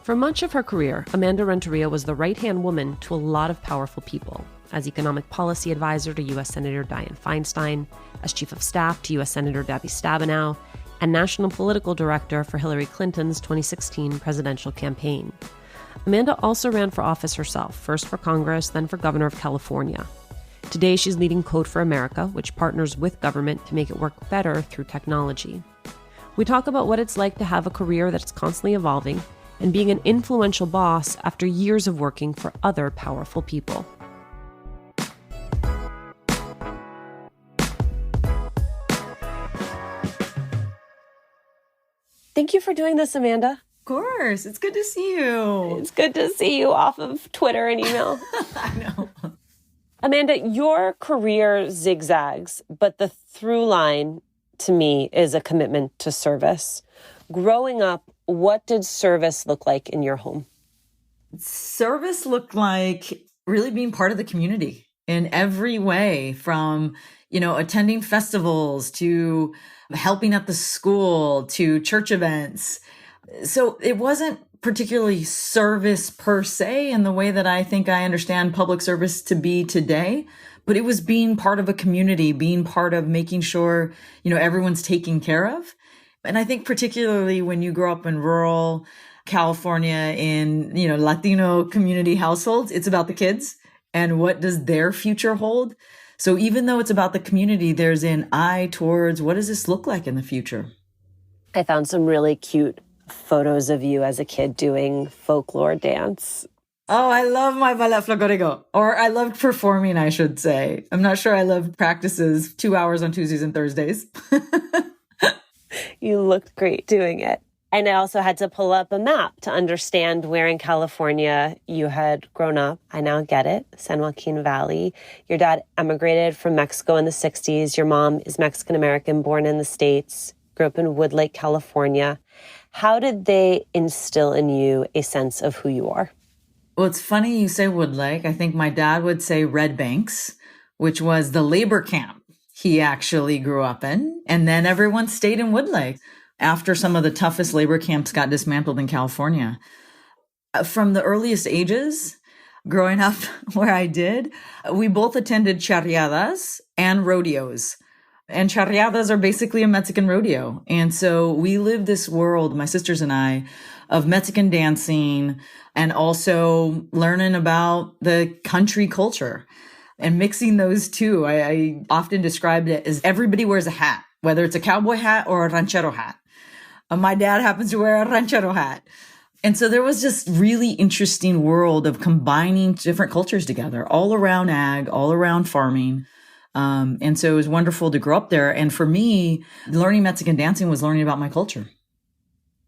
For much of her career, Amanda Renteria was the right-hand woman to a lot of powerful people, as economic policy advisor to U.S. Senator Dianne Feinstein, as chief of staff to U.S. Senator Debbie Stabenow, and national political director for Hillary Clinton's 2016 presidential campaign. Amanda also ran for office herself, first for Congress, then for governor of California. Today, she's leading Code for America, which partners with government to make it work better through technology. We talk about what it's like to have a career that's constantly evolving and being an influential boss after years of working for other powerful people. Thank you for doing this, Amanda. Of course. It's good to see you. It's good to see you off of Twitter and email. I know. Amanda, your career zigzags, but the through line to me is a commitment to service. Growing up, what did service look like in your home? Service looked like really being part of the community in every way, from, attending festivals to helping at the school to church events. So it wasn't particularly service per se in the way that I think I understand public service to be today, but it was being part of a community, being part of making sure, everyone's taken care of. And I think particularly when you grow up in rural California in, Latino community households, it's about the kids and what does their future hold. So even though it's about the community, there's an eye towards what does this look like in the future? I found some really cute photos of you as a kid doing folklore dance. Oh, I love my ballet flamenco. Or I loved performing, I should say. I'm not sure I loved practices 2 hours on Tuesdays and Thursdays. You looked great doing it. And I also had to pull up a map to understand where in California you had grown up. I now get it. San Joaquin Valley. Your dad emigrated from Mexico in the 60s. Your mom is Mexican-American, born in the States, grew up in Woodlake, California. How did they instill in you a sense of who you are? Well, it's funny you say Woodlake. I think my dad would say Red Banks, which was the labor camp he actually grew up in. And then everyone stayed in Woodlake after some of the toughest labor camps got dismantled in California. From the earliest ages, growing up where I did, we both attended charreadas and rodeos. And charreadas are basically a Mexican rodeo. And so we lived this world, my sisters and I, of Mexican dancing and also learning about the country culture and mixing those two. I often described it as everybody wears a hat, whether it's a cowboy hat or a ranchero hat. My dad happens to wear a ranchero hat. And so there was just really interesting world of combining different cultures together, all around ag, all around farming. And so it was wonderful to grow up there. And for me, learning Mexican dancing was learning about my culture.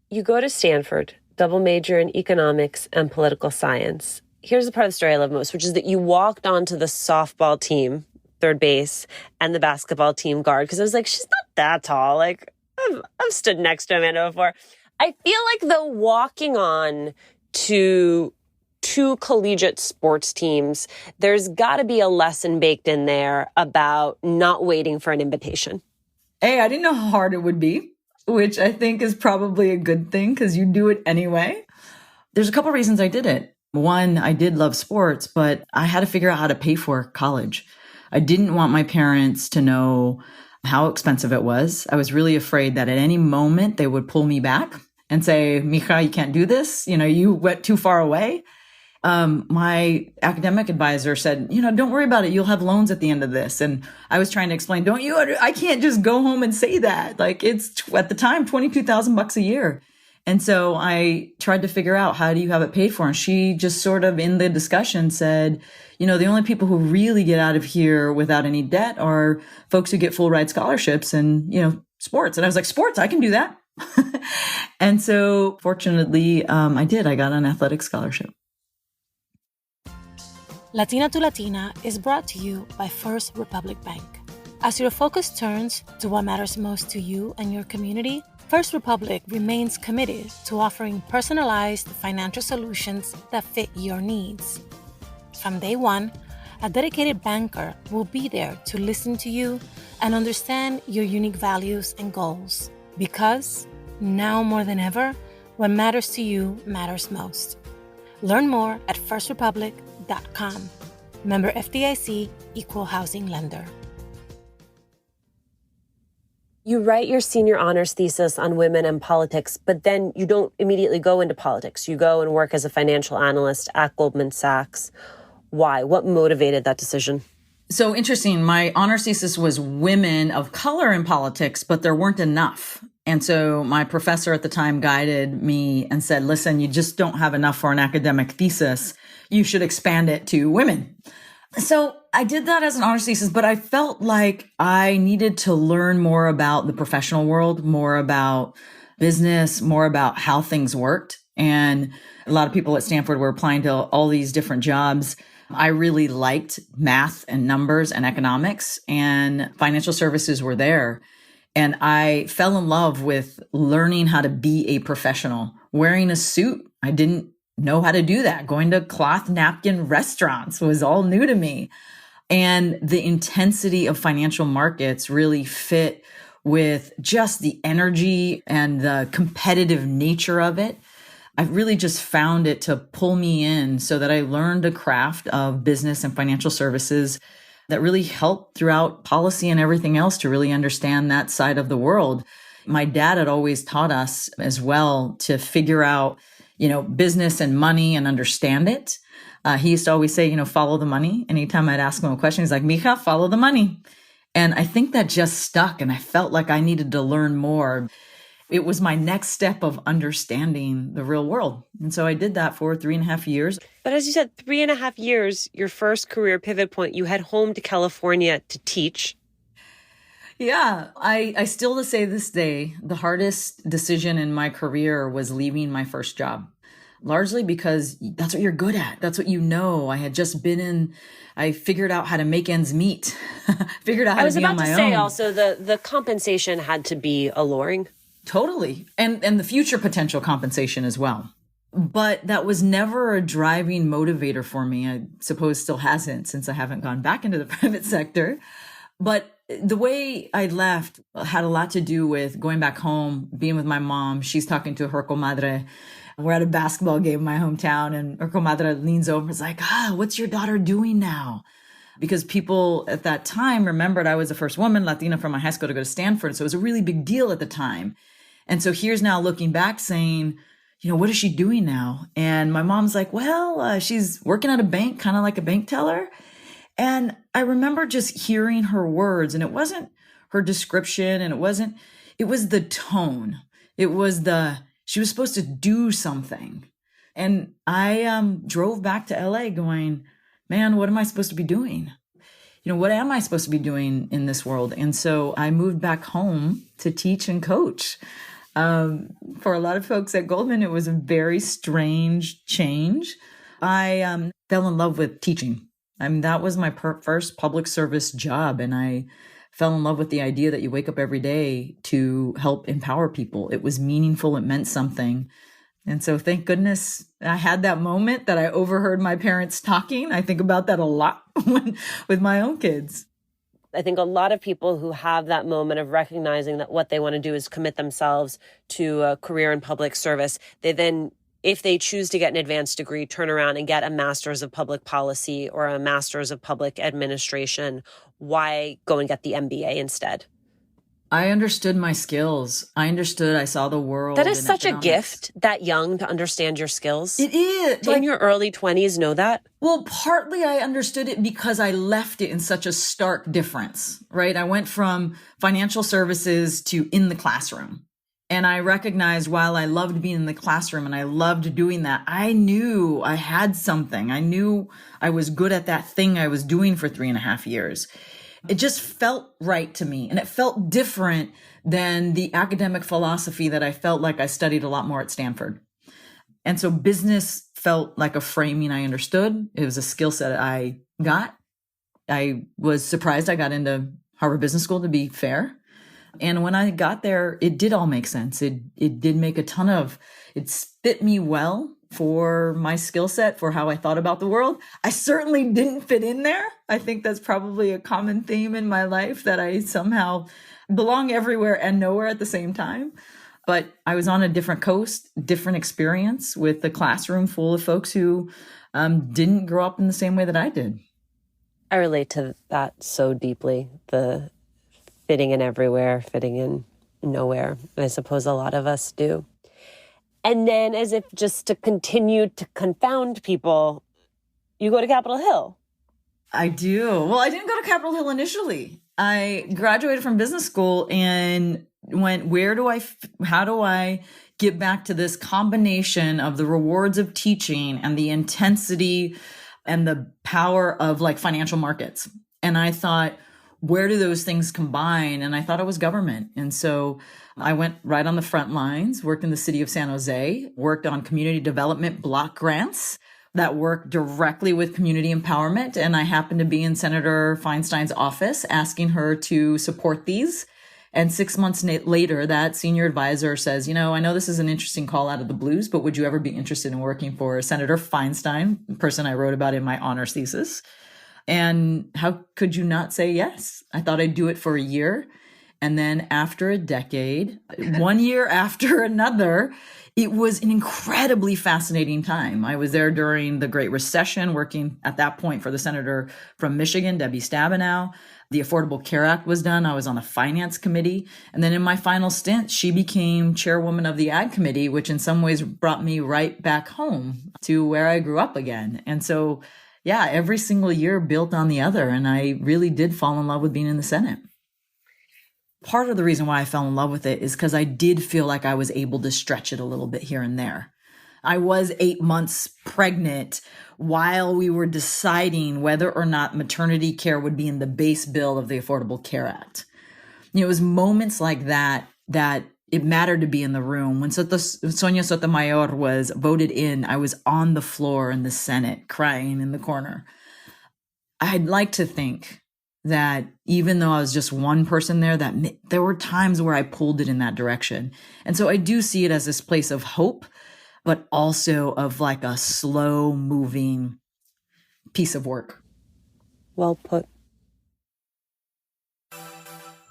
You go to Stanford, double major in economics and political science. Here's the part of the story I love most, which is that you walked onto the softball team, third base, and the basketball team guard. Because I was like, she's not that tall. Like, I've stood next to Amanda before. I feel like the walking on to two collegiate sports teams, there's got to be a lesson baked in there about not waiting for an invitation. Hey, I didn't know how hard it would be, which I think is probably a good thing because you do it anyway. There's a couple reasons I did it. One, I did love sports, but I had to figure out how to pay for college. I didn't want my parents to know how expensive it was. I was really afraid that at any moment they would pull me back and say, Mija, you can't do this. You went too far away. My academic advisor said, don't worry about it. You'll have loans at the end of this. And I was trying to explain, I can't just go home and say that. Like it's at the time, $22,000 a year. And so I tried to figure out, how do you have it paid for? And she just sort of in the discussion said, the only people who really get out of here without any debt are folks who get full ride scholarships and, sports. And I was like, sports, I can do that. And so fortunately, I did. I got an athletic scholarship. Latina to Latina is brought to you by First Republic Bank. As your focus turns to what matters most to you and your community, First Republic remains committed to offering personalized financial solutions that fit your needs. From day one, a dedicated banker will be there to listen to you and understand your unique values and goals. Because now more than ever, What matters to you matters most. Learn more at firstrepublic.com. Member FDIC, Equal Housing Lender. You write your senior honors thesis on women and politics, but then you don't immediately go into politics. You go and work as a financial analyst at Goldman Sachs. Why? What motivated that decision? So interesting. My honors thesis was women of color in politics, but there weren't enough. And so my professor at the time guided me and said, listen, you just don't have enough for an academic thesis. You should expand it to women. So I did that as an honors thesis, but I felt like I needed to learn more about the professional world, more about business, more about how things worked. And a lot of people at Stanford were applying to all these different jobs. I really liked math and numbers and economics, and financial services were there. And I fell in love with learning how to be a professional, wearing a suit. I didn't know how to do that. Going to cloth napkin restaurants was all new to me. And the intensity of financial markets really fit with just the energy and the competitive nature of it. I really just found it to pull me in so that I learned a craft of business and financial services that really helped throughout policy and everything else to really understand that side of the world. My dad had always taught us as well to figure out, business and money and understand it. He used to always say, follow the money. Anytime I'd ask him a question, he's like, mija, follow the money. And I think that just stuck. And I felt like I needed to learn more. It was my next step of understanding the real world. And so I did that for 3.5 years. But as you said, 3.5 years, your first career pivot point, you head home to California to teach. Yeah, I still to say this day, the hardest decision in my career was leaving my first job. Largely because that's what you're good at. That's what you know. I had just I figured out how to make ends meet. Figured out how to be on my own. I was about to say also the compensation had to be alluring. Totally. And the future potential compensation as well. But that was never a driving motivator for me. I suppose still hasn't, since I haven't gone back into the private sector. But the way I left had a lot to do with going back home, being with my mom. She's talking to her comadre. We're at a basketball game in my hometown, and her comadre leans over and is like, what's your daughter doing now? Because people at that time remembered I was the first woman, Latina, from my high school to go to Stanford. So it was a really big deal at the time. And so here's now looking back saying, what is she doing now? And my mom's like, she's working at a bank, kind of like a bank teller. And I remember just hearing her words, and it wasn't her description, and it was the tone. It was she was supposed to do something. And I drove back to LA going, man, what am I supposed to be doing? What am I supposed to be doing in this world? And so I moved back home to teach and coach. For a lot of folks at Goldman, it was a very strange change. I fell in love with teaching. That was my first public service job. And I fell in love with the idea that you wake up every day to help empower people. It was meaningful. It meant something. And so thank goodness I had that moment that I overheard my parents talking. I think about that a lot with my own kids. I think a lot of people who have that moment of recognizing that what they want to do is commit themselves to a career in public service, they then, if they choose to get an advanced degree, turn around and get a master's of public policy or a master's of public administration. Why go and get the MBA instead? I understood my skills. I saw the world. That is such economics. A gift, that young, to understand your skills. It is. In your early 20s, know that? Well, partly I understood it because I left it in such a stark difference, right? I went from financial services to in the classroom. And I recognized while I loved being in the classroom and I loved doing that, I knew I had something. I knew I was good at that thing I was doing for 3.5 years. It just felt right to me. And it felt different than the academic philosophy that I felt like I studied a lot more at Stanford. And so business felt like a framing I understood. It was a skill set I got. I was surprised I got into Harvard Business School, to be fair. And when I got there, it did all make sense. It did make it fit me well for my skill set, for how I thought about the world. I certainly didn't fit in there. I think that's probably a common theme in my life, that I somehow belong everywhere and nowhere at the same time. but I was on a different coast, different experience with a classroom full of folks who didn't grow up in the same way that I did. I relate to that so deeply, the fitting in everywhere, fitting in nowhere. And I suppose a lot of us do. And then, as if just to continue to confound people, you go to Capitol Hill. I do. Well, I didn't go to Capitol Hill initially. I graduated from business school and went, how do I get back to this combination of the rewards of teaching and the intensity and the power of like financial markets? And I thought, where do those things combine? And I thought it was government. And so I went right on the front lines, worked in the city of San Jose, worked on community development block grants that work directly with community empowerment. And I happened to be in Senator Feinstein's office asking her to support these. And 6 months later, that senior advisor says, I know this is an interesting call out of the blues, but would you ever be interested in working for Senator Feinstein, the person I wrote about in my honors thesis? And how could you not say yes? I thought I'd do it for a year. And then after a decade, 1 year after another, it was an incredibly fascinating time. I was there during the Great Recession, working at that point for the senator from Michigan, Debbie Stabenow. The Affordable Care Act was done. I was on the finance committee. And then in my final stint, she became chairwoman of the ag committee, which in some ways brought me right back home to where I grew up again. And so, yeah, every single year built on the other. And I really did fall in love with being in the Senate. Part of the reason why I fell in love with it is because I did feel like I was able to stretch it a little bit here and there. I was 8 months pregnant while we were deciding whether or not maternity care would be in the base bill of the Affordable Care Act. It was moments like that it mattered to be in the room. When Sonia Sotomayor was voted in, I was on the floor in the Senate crying in the corner. I'd like to think that even though I was just one person there, that there were times where I pulled it in that direction. And so I do see it as this place of hope, but also of like a slow moving piece of work. Well put.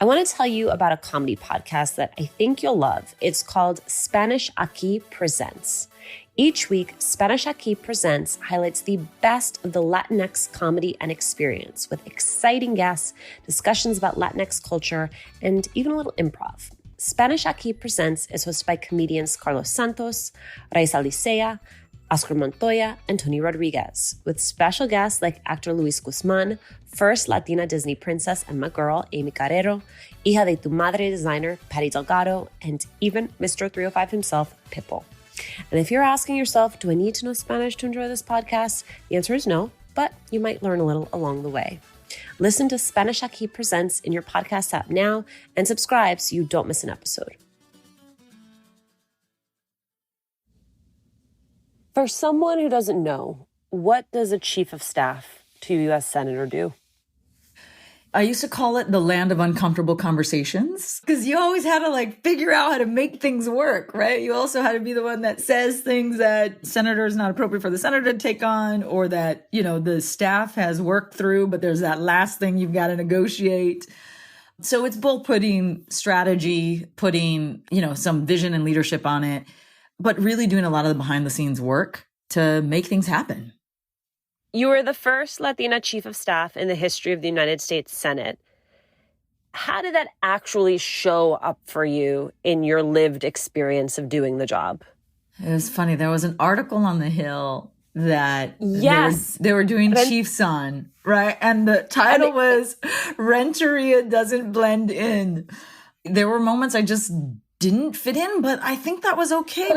I want to tell you about a comedy podcast that I think you'll love. It's called Spanish Aquí Presents. Each week, Spanish Aquí Presents highlights the best of the Latinx comedy and experience with exciting guests, discussions about Latinx culture, and even a little improv. Spanish Aquí Presents is hosted by comedians Carlos Santos, Raiza Licea, Oscar Montoya, and Tony Rodriguez, with special guests like actor Luis Guzman, first Latina Disney princess and my girl, Amy Carrero, hija de tu madre designer, Patty Delgado, and even Mr. 305 himself, Pitbull. And if you're asking yourself, do I need to know Spanish to enjoy this podcast? The answer is no, but you might learn a little along the way. Listen to Spanish Aquí Presents in your podcast app now and subscribe so you don't miss an episode. For someone who doesn't know, what does a chief of staff to a U.S. senator do? I used to call it the land of uncomfortable conversations because you always had to figure out how to make things work, right? You also had to be the one that says things that senator is not appropriate for the senator to take on, or that, the staff has worked through, but there's that last thing you've got to negotiate. So it's both putting strategy, putting, some vision and leadership on it, but really doing a lot of the behind the scenes work to make things happen. You were the first Latina chief of staff in the history of the United States Senate. How did that actually show up for you in your lived experience of doing the job? It was funny. There was an article on the Hill that they were doing chiefs on, right? And the title was Renteria Doesn't Blend In. There were moments I just didn't fit in, but I think that was okay.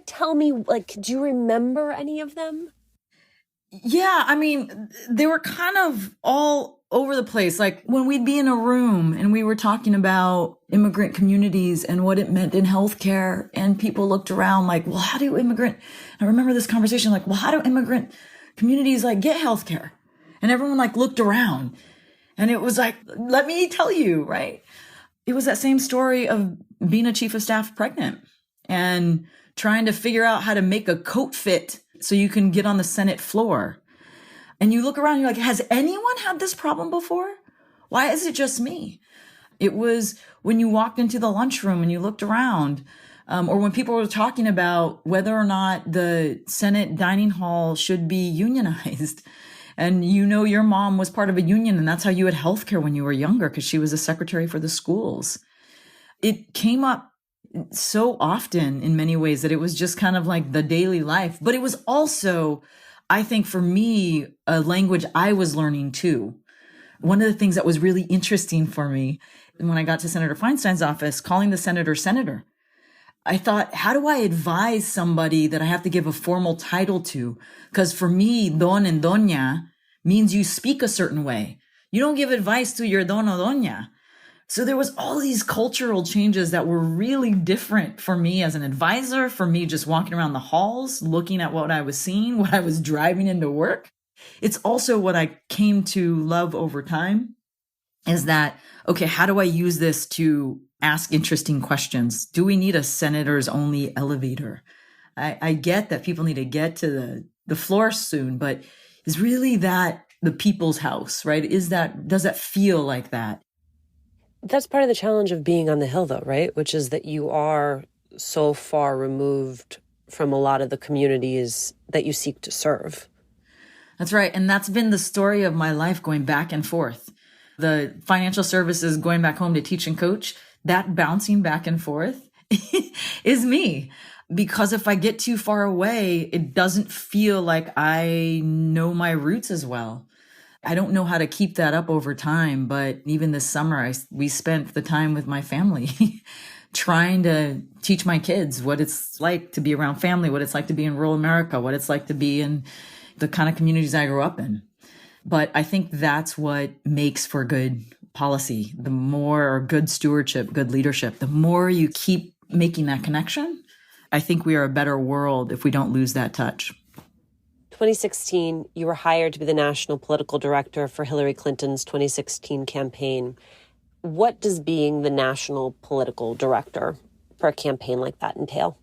Tell me, do you remember any of them? Yeah, they were kind of all over the place. Like when we'd be in a room and we were talking about immigrant communities and what it meant in healthcare, and people looked around like, well, how do I remember this conversation, how do immigrant communities get healthcare? And everyone looked around, and it was let me tell you, right? It was that same story of being a chief of staff pregnant and trying to figure out how to make a coat fit so you can get on the Senate floor. And you look around and you're like, has anyone had this problem before? Why is it just me? It was when you walked into the lunchroom and you looked around, or when people were talking about whether or not the Senate dining hall should be unionized. And your mom was part of a union, and that's how you had healthcare when you were younger, because she was a secretary for the schools. It came up so often in many ways that it was just kind of like the daily life. But it was also, I think for me, a language I was learning too. One of the things that was really interesting for me when I got to Senator Feinstein's office, calling the senator, I thought, how do I advise somebody that I have to give a formal title to? Because for me, don and doña means you speak a certain way. You don't give advice to your don or doña. So there was all these cultural changes that were really different for me as an advisor, for me just walking around the halls, looking at what I was seeing, what I was driving into work. It's also what I came to love over time is that, okay, how do I use this to ask interesting questions? Do we need a senator's only elevator? I get that people need to get to the floor soon, but is really that the people's house, right? Does that feel like that? That's part of the challenge of being on the Hill, though, right? Which is that you are so far removed from a lot of the communities that you seek to serve. That's right. And that's been the story of my life, going back and forth. The financial services, going back home to teach and coach, that bouncing back and forth is me. Because if I get too far away, it doesn't feel like I know my roots as well. I don't know how to keep that up over time. But even this summer, we spent the time with my family trying to teach my kids what it's like to be around family, what it's like to be in rural America, what it's like to be in the kind of communities I grew up in. But I think that's what makes for good policy. The more good stewardship, good leadership, the more you keep making that connection, I think we are a better world if we don't lose that touch. 2016, you were hired to be the national political director for Hillary Clinton's 2016 campaign. What does being the national political director for a campaign like that entail?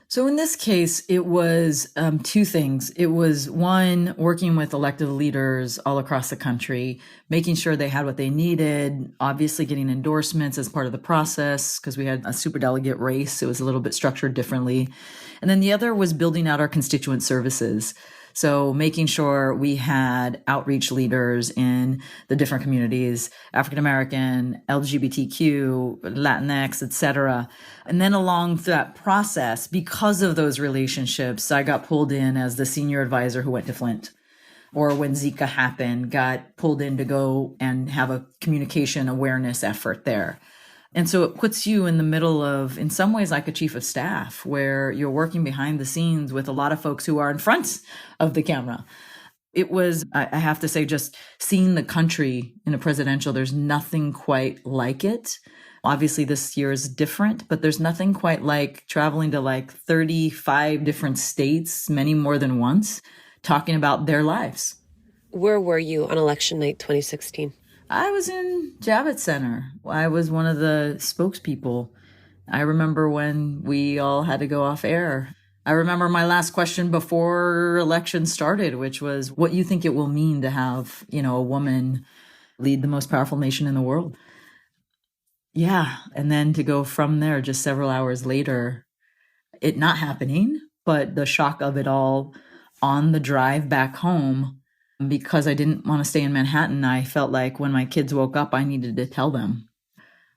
So in this case, it was two things. It was one, working with elected leaders all across the country, making sure they had what they needed, obviously getting endorsements as part of the process because we had a superdelegate race. It was a little bit structured differently. And then the other was building out our constituent services. So making sure we had outreach leaders in the different communities, African-American, LGBTQ, Latinx, et cetera. And then along that process, because of those relationships, I got pulled in as the senior advisor who went to Flint. Or when Zika happened, got pulled in to go and have a communication awareness effort there. And so it puts you in the middle of, in some ways, like a chief of staff, where you're working behind the scenes with a lot of folks who are in front of the camera. It was, I have to say, just seeing the country in a presidential, there's nothing quite like it. Obviously, this year is different, but there's nothing quite like traveling to like 35 different states, many more than once, talking about their lives. Where were you on election night 2016? I was in Javits Center. I was one of the spokespeople. I remember when we all had to go off air. I remember my last question before election started, which was, what you think it will mean to have, a woman lead the most powerful nation in the world? Yeah. And then to go from there just several hours later, it not happening, but the shock of it all on the drive back home. Because I didn't want to stay in Manhattan, I felt like when my kids woke up, I needed to tell them.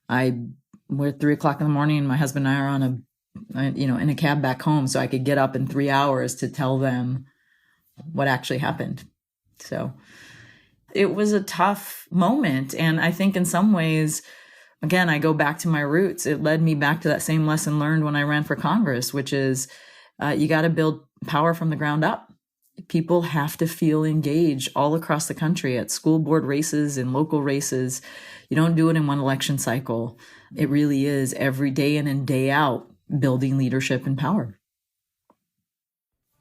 We're at 3:00 in the morning, and my husband and I are on in a cab back home, so I could get up in 3 hours to tell them what actually happened. So it was a tough moment, and I think in some ways, again, I go back to my roots. It led me back to that same lesson learned when I ran for Congress, which is you got to build power from the ground up. People have to feel engaged all across the country at school board races and local races. You don't do it in one election cycle. It really is every day in and day out building leadership and power.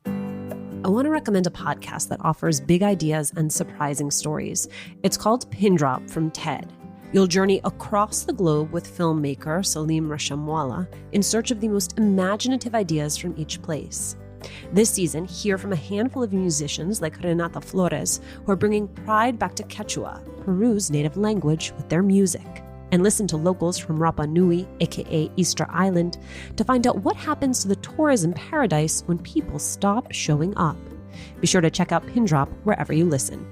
I want to recommend a podcast that offers big ideas and surprising stories. It's called Pin Drop from TED. You'll journey across the globe with filmmaker Salim Rashamwala in search of the most imaginative ideas from each place. This season, hear from a handful of musicians like Renata Flores, who are bringing pride back to Quechua, Peru's native language, with their music. and listen to locals from Rapa Nui, aka Easter Island, to find out what happens to the tourism paradise when people stop showing up. Be sure to check out Pin Drop wherever you listen.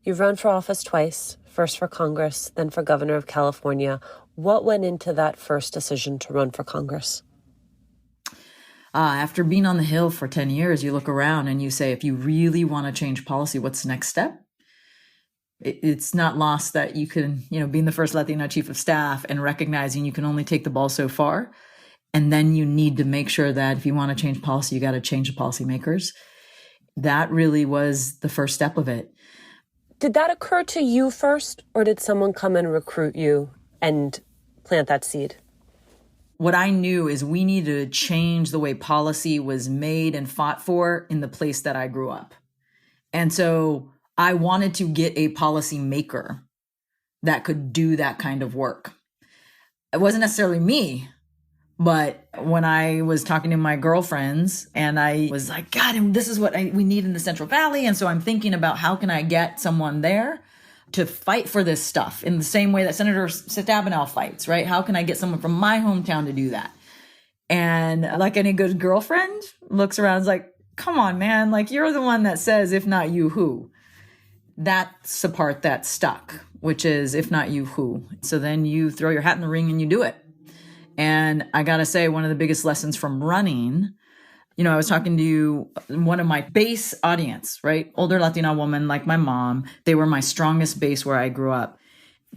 You've run for office twice, first for Congress, then for governor of California. What went into that first decision to run for Congress? After being on the Hill for 10 years, you look around and you say, if you really want to change policy, what's the next step? It's not lost that you can, being the first Latina chief of staff and recognizing you can only take the ball so far. And then you need to make sure that if you want to change policy, you got to change the policymakers. That really was the first step of it. Did that occur to you first, or did someone come and recruit you and plant that seed? What I knew is we needed to change the way policy was made and fought for in the place that I grew up. And so I wanted to get a policy maker that could do that kind of work. It wasn't necessarily me, but when I was talking to my girlfriends and I was like, God, this is what we need in the Central Valley. And so I'm thinking about how can I get someone there to fight for this stuff in the same way that Senator Stabenow fights, right? How can I get someone from my hometown to do that? And like any good girlfriend, looks around and is like, come on, man, like you're the one that says, if not you, who? That's the part that stuck, which is, if not you, who? So then you throw your hat in the ring and you do it. And I got to say, one of the biggest lessons from running, I was talking to one of my base audience, right? Older Latina woman like my mom. They were my strongest base where I grew up.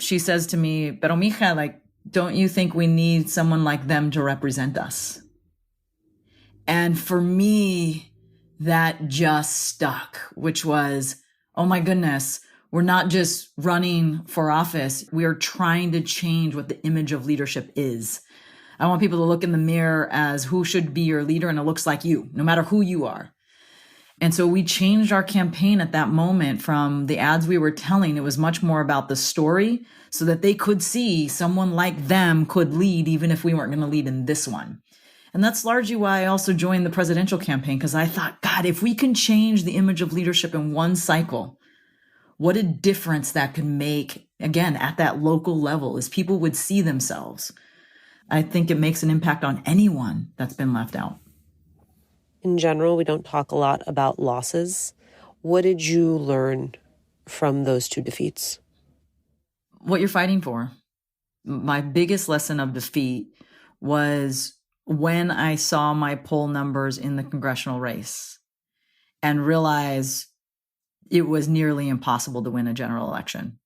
She says to me, pero mija, like, don't you think we need someone like them to represent us? And for me, that just stuck, which was, oh my goodness, we're not just running for office. We are trying to change what the image of leadership is. I want people to look in the mirror as who should be your leader, and it looks like you, no matter who you are. And so we changed our campaign at that moment from the ads we were telling. It was much more about the story so that they could see someone like them could lead, even if we weren't going to lead in this one. And that's largely why I also joined the presidential campaign, because I thought, God, if we can change the image of leadership in one cycle, what a difference that could make, again, at that local level, as people would see themselves. I think it makes an impact on anyone that's been left out. In general, we don't talk a lot about losses. What did you learn from those two defeats? What you're fighting for. My biggest lesson of defeat was when I saw my poll numbers in the congressional race and realized it was nearly impossible to win a general election.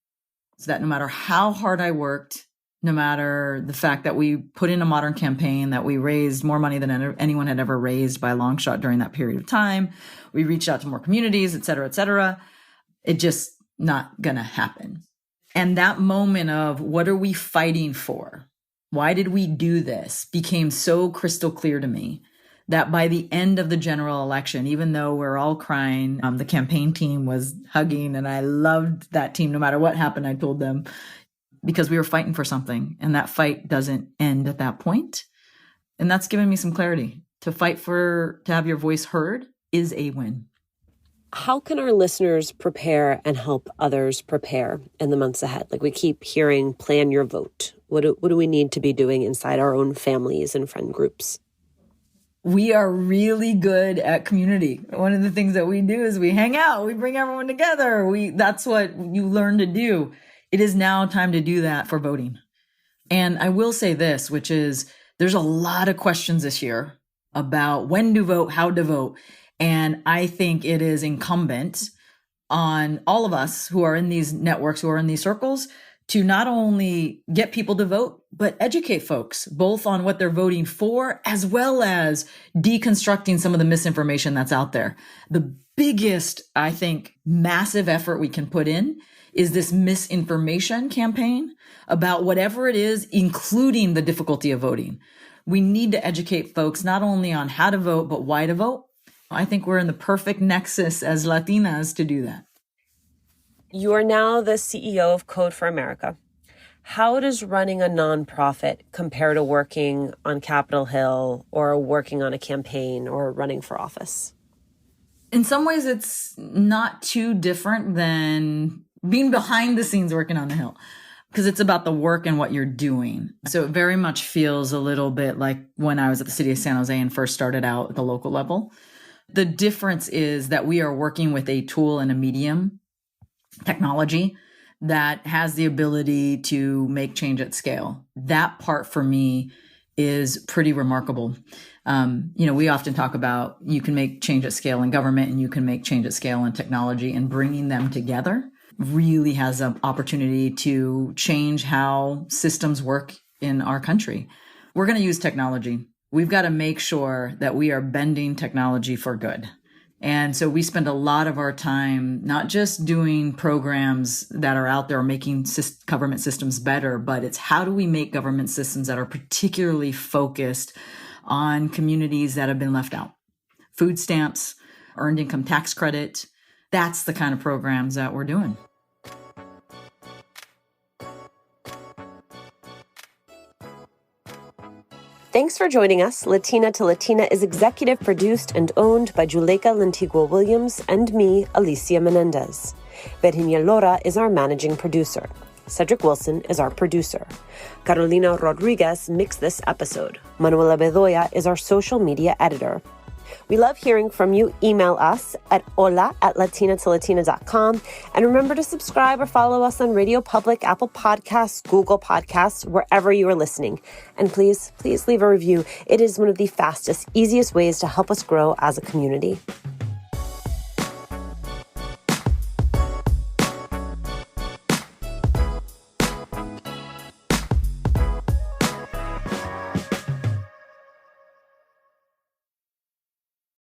So that no matter how hard I worked, no matter the fact that we put in a modern campaign, that we raised more money than anyone had ever raised by a long shot during that period of time, we reached out to more communities, et cetera, it just not gonna happen. And that moment of what are we fighting for? Why did we do this? Became so crystal clear to me that by the end of the general election, even though we're all crying, the campaign team was hugging, and I loved that team. No matter what happened, I told them, because we were fighting for something, and that fight doesn't end at that point. And that's given me some clarity. To fight to have your voice heard is a win. How can our listeners prepare and help others prepare in the months ahead? Like we keep hearing, plan your vote. What do we need to be doing inside our own families and friend groups? We are really good at community. One of the things that we do is we hang out, we bring everyone together. That's what you learn to do. It is now time to do that for voting. And I will say this, which is there's a lot of questions this year about when to vote, how to vote. And I think it is incumbent on all of us who are in these networks, who are in these circles, to not only get people to vote, but educate folks both on what they're voting for, as well as deconstructing some of the misinformation that's out there. The biggest, I think, massive effort we can put in is this misinformation campaign about whatever it is, including the difficulty of voting. We need to educate folks not only on how to vote, but why to vote. I think we're in the perfect nexus as Latinas to do that. You are now the CEO of Code for America. How does running a nonprofit compare to working on Capitol Hill or working on a campaign or running for office? In some ways, it's not too different than being behind the scenes working on the Hill, because it's about the work and what you're doing. So it very much feels a little bit like when I was at the city of San Jose and first started out at the local level. The difference is that we are working with a tool and a medium, technology, that has the ability to make change at scale. That part for me is pretty remarkable. We often talk about you can make change at scale in government and you can make change at scale in technology, and bringing them together really has an opportunity to change how systems work in our country. We're going to use technology. We've got to make sure that we are bending technology for good. And so we spend a lot of our time not just doing programs that are out there making government systems better, but it's how do we make government systems that are particularly focused on communities that have been left out. Food stamps, earned income tax credit. That's the kind of programs that we're doing. Thanks for joining us. Latina to Latina is executive produced and owned by Juleka Lantigua Williams and me, Alicia Menendez. Virginia Lora is our managing producer. Cedric Wilson is our producer. Carolina Rodriguez mixed this episode. Manuela Bedoya is our social media editor. We love hearing from you. Email us at hola@latinatolatina.com. And remember to subscribe or follow us on Radio Public, Apple Podcasts, Google Podcasts, wherever you are listening. And please leave a review. It is one of the fastest, easiest ways to help us grow as a community.